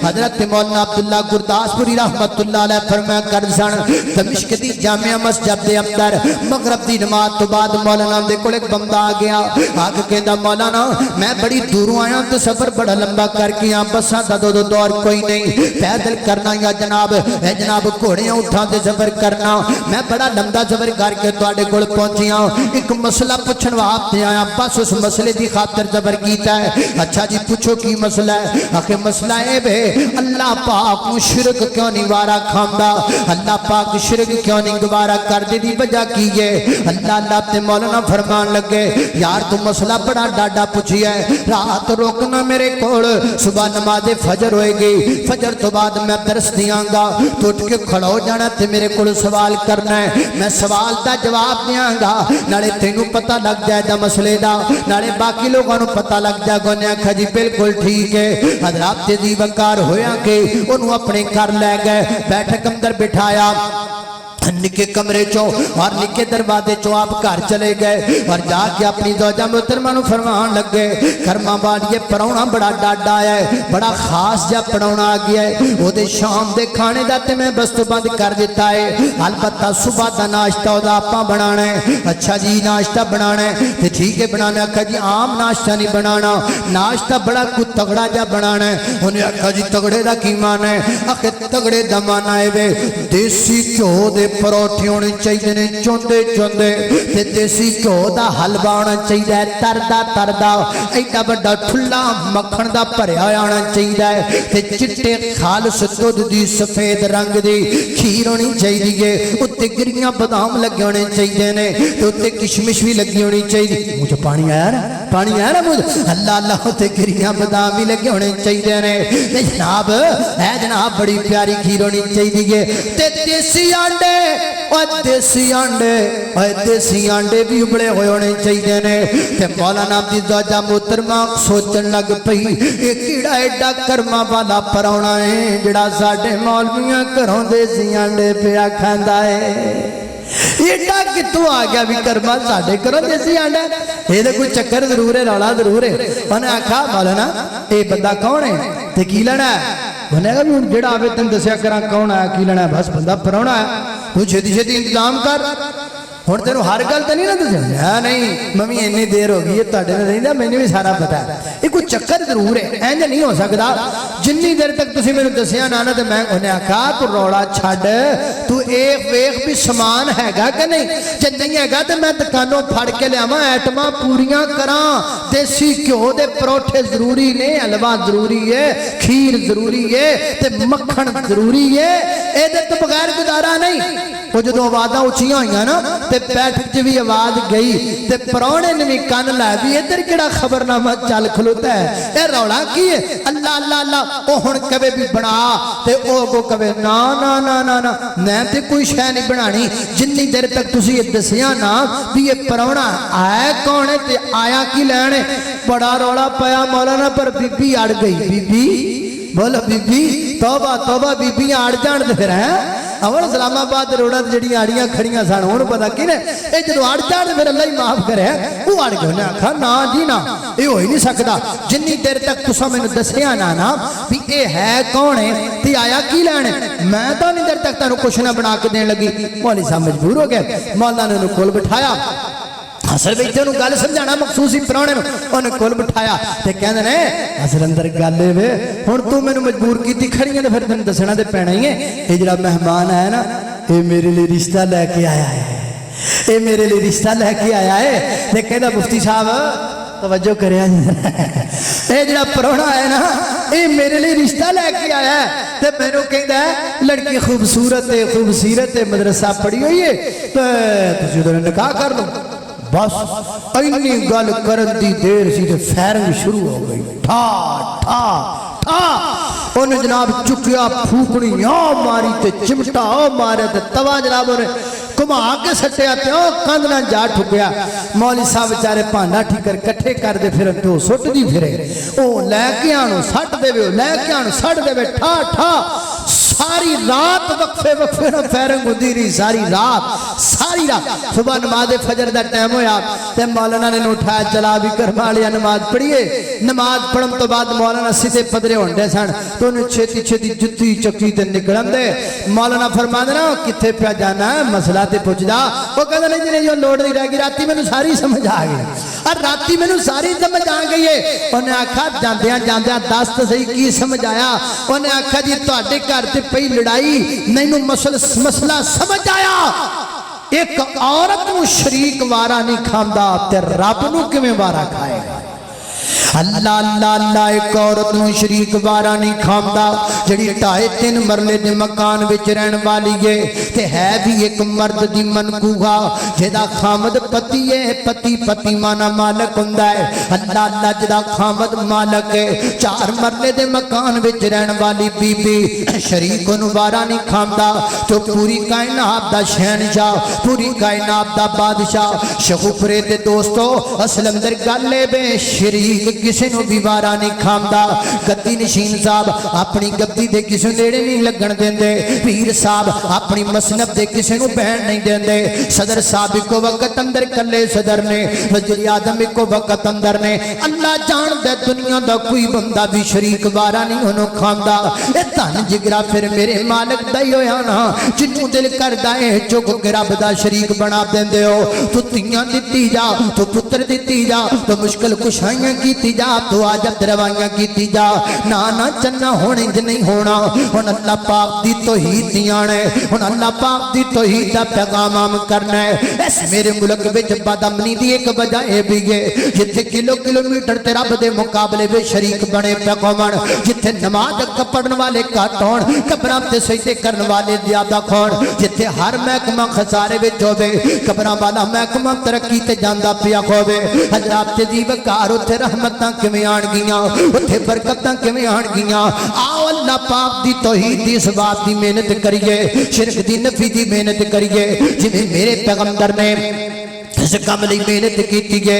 हजरत मौलाना अब्दुल्ला गुरदासपुरी रहमतुल्लाह अलैह फरमाया कर सन दमिश्क दी जामिया मस्जिद दे अंदर मगरिब दी नमाज तो बाद मौलाना दे कोल एक बंदा आ गया आके कहंदा मौलाना मैं बड़ी दूरों आया तो सफर बड़ा लंबा करके आ बसां दा दौर कोई नहीं पैदल करना या जनाब घोड़े उठां ते सफर करना मैं बड़ा लंबा सफर करके तुहाडे कोल पहुंचिया एक मसला पुछण वास्ते आया बस उस मसले की खातर सफर कीता है। अच्छा जी पूछो की मसला है? आखिर मसला है वे अल्लाह पाक को शिरक क्यों नहीं वारा खांदा अल्लाह पाक शिरक क्यों नहीं गवारा करदे दी वजह की है? अल्लाह ते मौलाना फरमान लगे यार तू मसला बड़ा डाडा पूछिया है रात रोकना मेरे कोल सुबह नमाज फजर होएगी फजर तो बाद मैं दरस दियांगा तो उठ के खड़ा हो जाना ते मेरे कोल सवाल करना है मैं सवाल दा जवाब दियांगा नाले तेनू पता लग जाएगा मसले दा नाले बाकी लोगों को पता लग जाएगा। उन्हें आखा जी बिल्कुल ठीक है। हजरात ते जी वकार होया के उन्होंने अपने घर लै गए बैठक अंदर बिठाया निके कमरे चो और निके दरवाजे चो आप घर चले गए और जाके अपनी दौजा मोहतरमा नूं फरमान लगे कर्मा बाड़िए परौना बड़ा डाडा है बड़ा खास जा परौना आ गया है ओदे शाम दे खाने दा ते मैं बस्तबंद कर दिता है अलबत्ता सुबह दा नाश्ता ओदा आपां बनाना है। अच्छा जी नाश्ता बनाना है ते ठीक है बनाना आखा जी आम नाश्ता नहीं बनाना नाश्ता बड़ा कुछ तगड़ा जा बनाना है। उन्हें आखा जी तगड़े दा की मान है? आखे तगड़े दा मान है वे देसी घ्यो दे परोठे होने चाहिए ने चोंदे चोंदे ते देसी घ्यो दा हलवा होना चाहिए तरदा तरदा एडा बड़ा ठुल्ला मक्खन दा भरिया आना चाहिए ते चिट्टे खालस दुध दी सफेद रंग दी खीर होनी चाहिए उत्ते गिरियां बादाम लगे होने चाहिए ने ते उत्ते किशमिश भी लगी होनी चाहिए। मुझे पानी आया ना मुझे अल्लाह अल्लाह उत्ते गिरियां बादाम भी लगे होने चाहिए ने जनाब है जनाब बड़ी प्यारी खीर होनी चाहिए ते देसी आंडे देसी आंडे भी उबले हुए होने चाहिए ने। मौलाना दी दौजा मोहतरमा सोचन लग पई ये कीड़ा एडा कर्मा वाला परौना है जिहड़ा साडे मौलवियां घरों देसी आंडे पिया खांदा है एडा कितों आ गया भी कर्मा साडे घरों देसी आंडा ये कोई चक्कर जरूर है रौला जरूर है। उन्हें आखा मौलाना ये बंदा कौन है ते की लेना है? उन्हें कहा भी जेड़ा आवे तेन दसिया करा कौन आया की लेना बस बंदा परौना है तू छेती छेती इंतजाम कर हुण तेन हर गल तो नहीं ना दसिया नहीं मम्मी इन्नी देर हो गई है तुहाडे नाल रहिंदा मैनूं भी सारा पता है ये कोई चक्कर जरूर है इंज नहीं हो सकता जिन्नी देर तक तुसीं मैनूं दसिया ना ते मैं उन्हें आखा तू रौला छड्ड तू ये वेख भी समान हैगा कि नहीं जे नहीं हैगा तो मैं दुकानों फड़ के लियावां आइटमां पूरियां करां देसी घ्यो दे परोठे जरूरी ने हलवा जरूरी है खीर जरूरी है ते मक्खन जरूरी है इहदे तो बगैर गुजारा नहीं। वो जो आवाज़ उचिया हुई ना ते बैठक च भी आवाज गई ते परौने ने भी कन लै भी इधर किहड़ा खबरनामा चल खलोता है ये रौला की है? अल्लाह अल्लाह अल्लाह ओ हुण कवे भी बना ते ओ को कवे ना ना ना ना ना मैं ते कोई शै नहीं बनानी जिन्नी देर तक तुसीं ये दसिया ना भी ये परौना आया कौन है ते आया की लैण। बड़ा रौला पाया मौलाना पर बीबी अड़ गई। बीबी बोलो बीबी तौबा तौबा बीबियां अड़ जाण ते फिर है अवल इस्लामाबाद रोड़ा जी आड़ियां खड़ियां सन हूँ पता कि ने जो अड़ जान फिर अल्लाह ही माफ करे वो अड़ गए उन्हें आखा ना जी ना ये हो ही नहीं सकता जिन्नी देर तक तुसा मैनू दसिया ना भी ये है कौन है ते आया की लैण मैं तो उन्नी देर तक तेन कुछ ना बना के देन लगी। मौलवी साहब मजबूर हो गए मौला ने कोल बिठाया असल में तेन गल समझाना मखसूस ही परौने उन्हें कोल बिठाया ते कहंदे ने असल अंदर गल वे हुण तू मैनू मजबूर कीती खड़ियां ते फिर तेन दसना ते पैना ही है ये जिहड़ा मेहमान है ना ये मेरे लिए रिश्ता लैके आया है ये मेरे लिए रिश्ता लैके आया है ते कहंदा मुफ्ती साहब तवज्जो करिया ये जिहड़ा परौना है ना ये मेरे लिए रिश्ता लैके आया है ते मैनू कहंदा लड़की खूबसूरत है खूबसीरत है मदरसा पढ़ी हुई है ते तुसीं ओहदा निकाह कर लो। बस इन्नी गल करन दी देर सी ते फायरिंग शुरू हो गई ठा ठा ठा उन्हें जनाब चुकिया फूकनियां मारी ते चिमटा मारे ते तवा जनाब उन्हें घुमा के सट्टिया ते कंध ना जा ठुकया। मौलवी साहब बेचारे भांडा ठीकर कट्ठे करते फिर तो सुट दी फिरे ओ लैके आनो सट देवे लैके आनो सट देवे ठा ठा सारी रात वक्फे वक्फे ना फायरिंग होती रही, सारी रात सुबह नमाज फजर का टाइम होया ते मौलाना ने उठाया, चला भी करवा लिया, नमाज पढ़िए। नमाज पढ़न तो बाद मौलाना सीधे पदरे होंडे सन तो उन्हें छेती छेती जुत्ती चक्की ते निकलन दे। मौलाना फरमांदे ना किथे पे जाना है, मसला ते पुछदा। वो कहंदा नहीं जी जो लोड़ नहीं रह गई, राती मैनू सारी समझ आ गई, और राती मैनू सारी समझ आ गई है। उन्हें आखा जांदियां जांदियां दस तो सही की समझ आया। उन्हें आखा जी तुहाडे घर ते पई लड़ाई, मैनू मसला समझ आया, एक औरत नूं शरीक वारा नहीं खांदा ते रब नूं किवें वारा खाएगा। अल्लाह अल्लाह अल्लाह, एक औरत नूं शरीक वारा नहीं खांदा जिहड़ी 2.5-3 मरले दे मकान विच रहन वाली है ते है भी एक मर्द दी मनकूहा जिहदा खामद पति है। पति माना मालक हुंदा है। अल्लाह अल्लाह जिहदा खामद मालक है, 4 मरले दे मकान विच रहन वाली बीबी शरीक नूं वारा नहीं खांदा तो पूरी कायनात दा शहनशाह, पूरी कायनात दा बादशाह शगुफरे दे दोस्तों असल अंदर गल है बे शरीक किसी को भी वारा नहीं खांदा। गद्दी नशीन साहब अपनी गद्दी दे किसी नेड़े नहीं लगन देंदे, पीर साहब अपनी मसनद दे किसी को बहन नहीं देंदे, सदर साहब इको वक्त अंदर कले सदर ने, वज़ीर आज़म इको वक्त अंदर ने। अल्लाह जानदा दुनिया दा कोई बंदा भी शरीक वारा नहीं उन्हों खांदा। ए धन जिगरा फिर मेरे मालिक दा ही होया ना, जिन्नू दिल करदा है चुग के रब दा शरीक बना देंदे हो। तू तियां दित्ती जा, तू पुत्र दित्ती जा, तो मुश्किल कुशाइयां कीती जा, तो आजब दरवाइयां कीती जा, ना ना चन्ना होने च नहीं होना। हुण अल्लाह पाक दी तौहीद दी आना है, हुण अल्लाह पाक दी तौहीद दा पैगाम आम करना है। इस मेरे मुल्क विच बदअमनी दी एक वजह यह भी है जिथे किलोमीटर ते रब दे मुकाबले में शरीक बने पे कौन, जिथे नमाज पढ़न वाले घट होण, कब्रां ते सजदे करन वाले ज्यादा होण, जिथे हर महकमा खसारे विच होवे, कब्रां वाला महकमा तरक्की ते जांदा पिया होवे। हज़रात ते जीव घर उत्थे रहमत किवें आण गियां, उत्थे बरकतां किवें आण गियां। आओ अल्लाह पाक दी तौहीद दी इस बात दी मेहनत करिए, शिरक दी नफी दी मेहनत करिए, जिवें मेरे पैगंबर ने इस काम लई मेहनत कीती है।